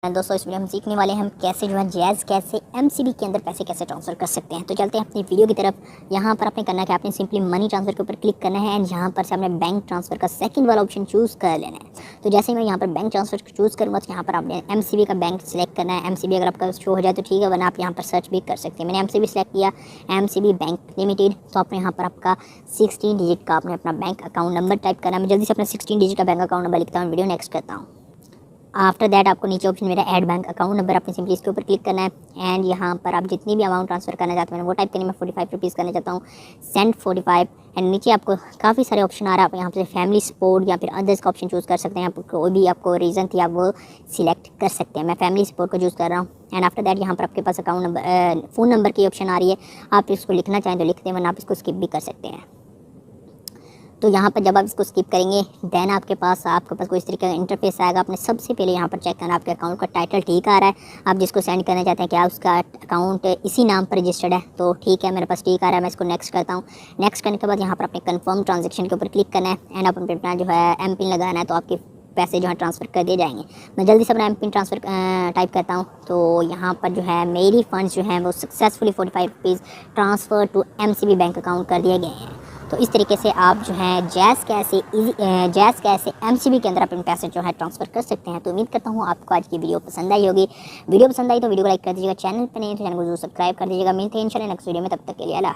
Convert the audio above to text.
दोस्तों इस वीडियो में सीखने वाले हैं हम कैसे जो है जैज़ कैसे एमसीबी के अंदर पैसे कैसे ट्रांसफ़र कर सकते हैं। तो चलते हैं अपनी वीडियो की तरफ। यहाँ पर आपने करना है कि आपने सिंपली मनी ट्रांसफ़र के ऊपर क्लिक करना है एंड यहाँ पर से आपने बैंक ट्रांसफ़र का सेकंड वाला ऑप्शन चूज़ कर लेना है। तो जैसे ही मैं यहाँ पर बैंक ट्रांसफ़र चूज़ करूँगा तो यहाँ पर आपने एमसीबी का बैंक सेलेक्ट करना है। एमसीबी अगर आपका शो हो जाए तो ठीक है, वरना आप यहाँ पर सर्च भी कर सकते हैं। मैंने एमसीबी सेलेक्ट किया, एमसीबी बैंक लिमिटेड। तो आपने यहाँ पर आपका 16 डिजिट का आपने अपना बैंक अकाउंट नंबर टाइप करना है। मैं जल्दी से अपना 16 डिजिट का बैंक अकाउंट नंबर लिखता हूँ, वीडियो नेक्स्ट करता हूँ। आफ्टर दैट आपको नीचे ऑप्शन मेरा ऐड बैंक अकाउंट नंबर, आपने सिंपली इसके ऊपर क्लिक करना है एंड यहाँ पर आप जितनी भी अमाउंट ट्रांसफर करना चाहते हैं वो टाइप करनी। मैं 45 रुपीज़ करना चाहता हूँ, सेंड 45। एंड नीचे आपको काफ़ी सारे ऑप्शन आ रहा है, आप यहाँ पे फैमिली सपोर्ट या फिर अदर्स का ऑप्शन चूज़ कर सकते हैं। आप कोई भी आपको रीज़न थी आप वो सिलेक्ट कर सकते हैं। मैं फैमिली सपोर्ट को चूज़ कर रहा हूँ एंड आफ्टर दैट यहाँ पर आपके पास अकाउंट नंबर फ़ोन नंबर की ऑप्शन आ रही है। आप इसको लिखना चाहें तो लिखते हैं, वरना आप इसको स्किप भी कर सकते हैं। तो यहाँ पर जब आप इसको स्किप करेंगे देन आपके पास कोई इस तरीके का इंटरफेस आएगा। आपने सबसे पहले यहाँ पर चेक करना आपके अकाउंट का टाइटल ठीक आ रहा है। आप जिसको सेंड करना चाहते हैं क्या उसका अकाउंट इसी नाम पर रजिस्टर्ड है, तो ठीक है, मेरे पास ठीक आ रहा है। मैं इसको नेक्स्ट करता हूँ। नेक्स्ट करने के बाद यहाँ पर अपने कन्फर्म ट्रांजेक्शन के ऊपर क्लिक करना है एंड आप अपना जो है एम पिन लगाना है, तो आपके पैसे जो है ट्रांसफ़र कर दिए जाएंगे। मैं जल्दी से अपना एम पिन ट्रांसफ़र टाइप करता हूँ। तो यहाँ पर जो है मेरी फंड्स जो हैं वो successfully 45 rupees transfer to MCB bank account कर दिए गए हैं। तो इस तरीके से आप जो है जैज़ कैसे एमसीबी के अंदर अपने पैसे जो है ट्रांसफ़र कर सकते हैं। तो उम्मीद करता हूँ आपको आज की वीडियो पसंद आई होगी। वीडियो पसंद आई तो वीडियो को लाइक कर दीजिएगा, चैनल पर नहीं तो चैनल को जरूर सब्सक्राइब कर दीजिएगा। मिलते हैं इंशाल्लाह नेक्स्ट वीडियो में, तब तक के लिए अल्लाह।